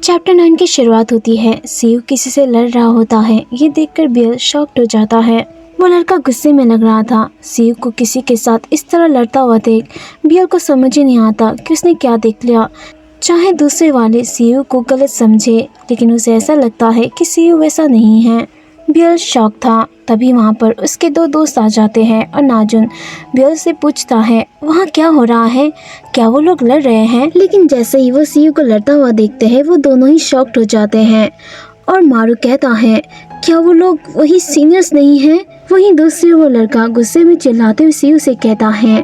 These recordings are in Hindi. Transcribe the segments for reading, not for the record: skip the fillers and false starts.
चैप्टर 9 की शुरुआत होती है। सीयू किसी से लड़ रहा होता है। ये देखकर बियल शॉक्ड हो जाता है। वो लड़का गुस्से में लग रहा था। सीयू को किसी के साथ इस तरह लड़ता हुआ देख बियल को समझ ही नहीं आता कि उसने क्या देख लिया। चाहे दूसरे वाले सीयू को गलत समझे, लेकिन उसे ऐसा लगता है कि सीयू वैसा नहीं है। बियल शॉक था। तभी वहाँ पर उसके दो दोस्त आ जाते हैं और नाजुन बियल से पूछता है वहाँ क्या हो रहा है, क्या वो लोग लड़ रहे हैं। लेकिन जैसे ही वो सीयू को लड़ता हुआ देखते हैं वो दोनों ही शॉक्ड हो जाते हैं। और मारू कहता है क्या वो लोग वही सीनियर्स नहीं हैं। वहीं दूसरी वो लड़का गुस्से में चिल्लाते हुए सीयू से कहता है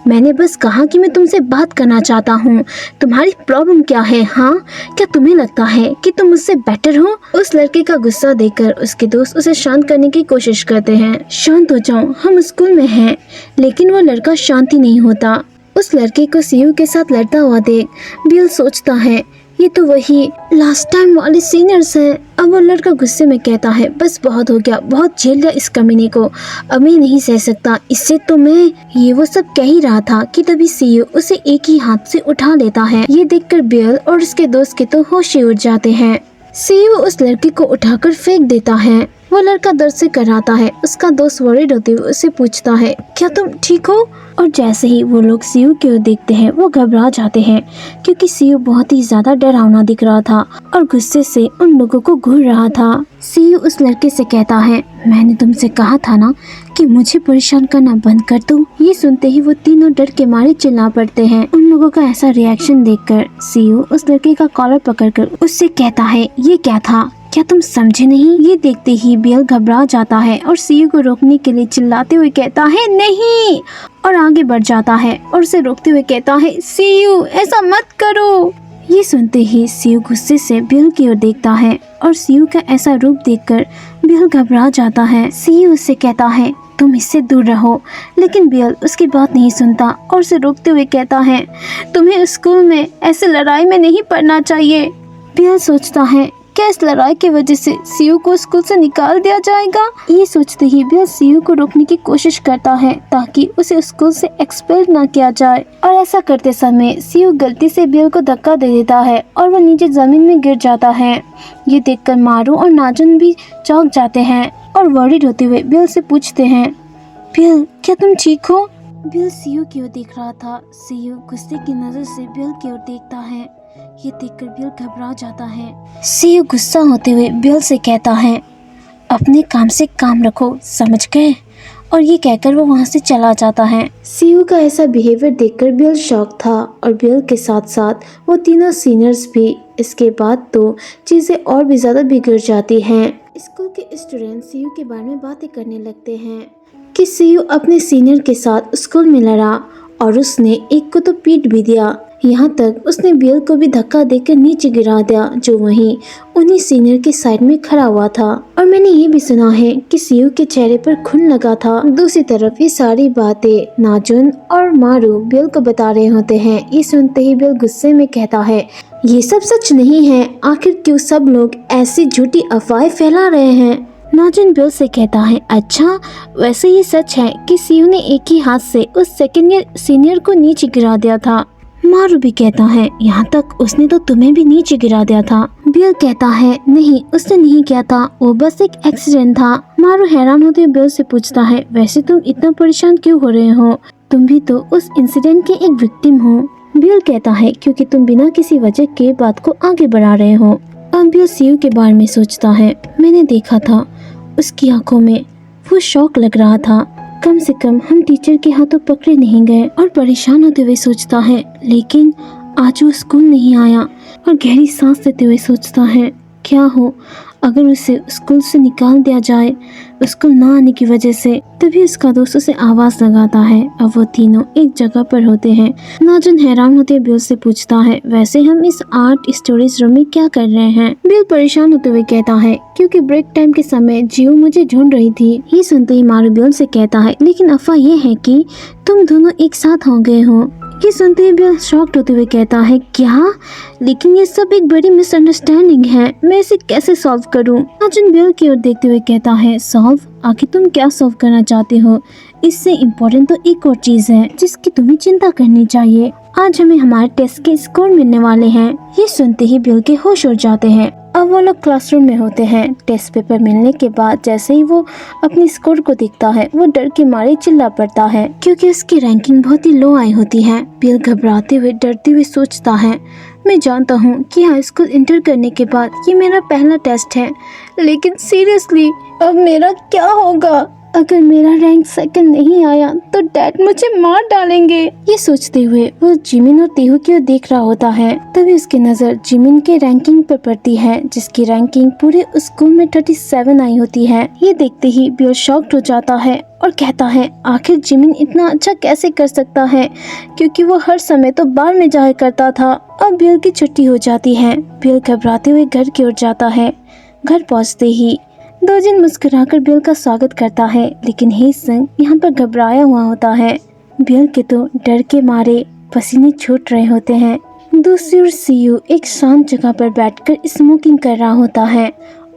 मैंने बस कहा कि मैं तुमसे बात करना चाहता हूँ, तुम्हारी प्रॉब्लम क्या है? हाँ, क्या तुम्हें लगता है कि तुम मुझसे बेटर हो? उस लड़के का गुस्सा देखकर उसके दोस्त उसे शांत करने की कोशिश करते हैं। शांत हो जाओ, हम स्कूल में हैं। लेकिन वो लड़का शांत ही नहीं होता। उस लड़के को सीयू के साथ लड़ता हुआ देख बियल सोचता है ये तो वही लास्ट टाइम वाले सीनियर्स हैं। अब वो लड़का गुस्से में कहता है बस बहुत हो गया, बहुत झेल लिया इस कमीने को, अब मैं नहीं सह सकता इससे तो मैं। ये वो सब कह ही रहा था कि तभी सीयू उसे एक ही हाथ से उठा लेता है। ये देखकर बियल और उसके दोस्त के तो होश ही उड़ जाते हैं। सीयू उस लड़के को उठाकर फेंक देता है। वो लड़का दर्द से कराता है। उसका दोस्त वरीड होते हुए उससे पूछता है क्या तुम ठीक हो? और जैसे ही वो लोग सीयू की ओर देखते हैं वो घबरा जाते हैं, क्योंकि सीयू बहुत ही ज्यादा डरावना दिख रहा था और गुस्से से उन लोगों को घूर रहा था। सीयू उस लड़के से कहता है मैंने तुमसे कहा था ना कि मुझे परेशान करना बंद कर दो। ये सुनते ही वो तीनों डर के मारे चिल्ला पड़ते हैं। उन लोगों का ऐसा रिएक्शन देखकर सीयू उस लड़के का कॉलर पकड़कर उससे कहता है ये क्या था, क्या तुम समझे नहीं? ये देखते ही बियल घबरा जाता है और सीयू को रोकने के लिए चिल्लाते हुए कहता है नहीं, और आगे बढ़ जाता है और उसे रोकते हुए कहता है सीयू ऐसा मत करो। ये सुनते ही सीयू गुस्से से बियल की ओर देखता है और सीयू का ऐसा रूप देखकर बियल घबरा जाता है। सीयू उससे कहता है तुम इससे दूर रहो, लेकिन बियल उसकी बात नहीं सुनता और उसे रोकते हुए कहता है तुम्हें स्कूल में ऐसे लड़ाई में नहीं पड़ना चाहिए। बियल सोचता है क्या इस लड़ाई की वजह से सीयू को स्कूल से निकाल दिया जाएगा? ये सोचते ही बियल सीयू को रोकने की कोशिश करता है ताकि उसे स्कूल से एक्सपेल ना किया जाए। और ऐसा करते समय सीयू गलती से बियल को धक्का दे देता है और वो नीचे जमीन में गिर जाता है। ये देखकर मारू और नाजुन भी चौंक जाते हैं और वरीड होते हुए बियल से पूछते हैं बियल क्या तुम ठीक हो? बियल सीयू की ओर देख रहा था। सीयू गुस्से की नजर से बियल की ओर देखता है। ये देखकर बियल घबरा जाता है। सीयू गुस्सा होते हुए बियल से कहता है अपने काम से काम रखो, समझ गए? और ये कहकर वो वहाँ से चला जाता है। सीयू का ऐसा बिहेवियर देखकर बियल शॉक था और बियल के साथ साथ वो तीनों सीनियर्स भी। इसके बाद तो चीजें और भी ज्यादा बिगड़ जाती हैं। स्कूल के स्टूडेंट सीयू के बारे में बातें करने लगते हैं कि सीयू अपने सीनियर के साथ स्कूल में लड़ा और उसने एक को तो पीट भी दिया। यहाँ तक उसने बियल को भी धक्का देकर नीचे गिरा दिया, जो वहीं उन्हीं सीनियर के साइड में खड़ा हुआ था। और मैंने ये भी सुना है कि सीयू के चेहरे पर खून लगा था। दूसरी तरफ ये सारी बातें नाजुन और मारू बियल को बता रहे होते हैं। ये सुनते ही बियल गुस्से में कहता है ये सब सच नहीं है, आखिर क्यों सब लोग ऐसी झूठी अफवाहें फैला रहे हैं? नाजुन बियल से कहता है अच्छा, वैसे ये सच है कि सीयू ने एक ही हाथ से उस सेकेंड ईयर सीनियर को नीचे गिरा दिया था। मारू भी कहता है यहाँ तक उसने तो तुम्हें भी नीचे गिरा दिया था। बियल कहता है नहीं, उसने नहीं किया था, वो बस एक एक्सीडेंट था। मारू हैरान होते हुए बियल से पूछता है वैसे तुम इतना परेशान क्यों हो रहे हो? तुम भी तो उस इंसिडेंट के एक विक्टिम हो। बियल कहता है क्योंकि तुम बिना किसी वजह के बात को आगे बढ़ा रहे हो। अब बियल सीयू के बारे में सोचता है मैंने देखा था उसकी आंखों में वो शौक लग रहा था। कम से कम हम टीचर के हाथों पकड़े नहीं गए। और परेशान होते हुए सोचता है लेकिन आज वो स्कूल नहीं आया। और गहरी सांस लेते हुए सोचता है क्या हो अगर उसे स्कूल से निकाल दिया जाए स्कूल ना आने की वजह से। तभी उसका दोस्त उसे आवाज लगाता है। अब वो तीनों एक जगह पर होते हैं। नाजुन हैरान होते बियल से पूछता है वैसे हम इस आर्ट स्टोरेज रूम में क्या कर रहे हैं? बियल परेशान होते हुए कहता है क्योंकि ब्रेक टाइम के समय जियो मुझे ढूंढ रही थी। ये सुनते ही मारू बियल से कहता है लेकिन अफवाह ये है कि तुम दोनों एक साथ हो गए हो। ये सुनते ही बियल शॉक्ड होते हुए कहता है क्या? लेकिन ये सब एक बड़ी मिसअंडरस्टैंडिंग है, मैं इसे कैसे सॉल्व करूं? नाजुन बियल की ओर देखते हुए कहता है सॉल्व? आखिर तुम क्या सॉल्व करना चाहते हो? इससे इम्पोर्टेंट तो एक और चीज है जिसकी तुम्हें चिंता करनी चाहिए। आज हमें हमारे टेस्ट के स्कोर मिलने वाले हैं। ये सुनते ही बिल के होश उड़ जाते हैं। अब वो लोग क्लासरूम में होते हैं। टेस्ट पेपर मिलने के बाद जैसे ही वो अपनी स्कोर को देखता है, वो डर के मारे चिल्ला पड़ता है क्योंकि उसकी रैंकिंग बहुत ही लो आई होती है। बिल घबराते हुए डरते हुए सोचता है, मैं जानता हूँ कि हाई स्कूल इंटर करने के बाद ये मेरा पहला टेस्ट है, लेकिन सीरियसली अब मेरा क्या होगा? अगर मेरा रैंक सेकंड नहीं आया तो डैड मुझे मार डालेंगे। ये सोचते हुए वो जिमिन और तेहू की ओर देख रहा होता है। तभी उसकी नजर जिमिन के रैंकिंग पर पड़ती है, जिसकी रैंकिंग पूरे स्कूल में 37 आई होती है। ये देखते ही बिल शॉक्ड हो जाता है और कहता है, आखिर जिमिन इतना अच्छा कैसे कर सकता है, क्योंकि वो हर समय तो बार में जाया करता था। अब बिल की छुट्टी हो जाती है। बिल घबराते हुए घर की ओर जाता है। घर पहुँचते ही दोजिन मुस्कुराकर बिल का स्वागत करता है, लेकिन हेसंग यहाँ पर घबराया हुआ होता है। बिल के तो डर के मारे पसीने छूट रहे होते हैं। दूसरी ओर सीयू एक शांत जगह पर बैठकर स्मोकिंग कर रहा होता है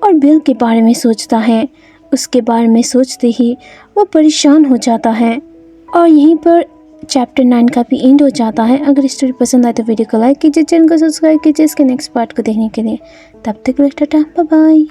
और बिल के बारे में सोचता है। उसके बारे में सोचते ही वो परेशान हो जाता है। और यहीं पर चैप्टर 9 का भी एंड हो जाता है। अगर स्टोरी पसंद आए तो वीडियो को लाइक कीजिए, चैनल को सब्सक्राइब कीजिए इसके नेक्स्ट पार्ट को देखने के लिए। तब तक टाटा, बाय बाय।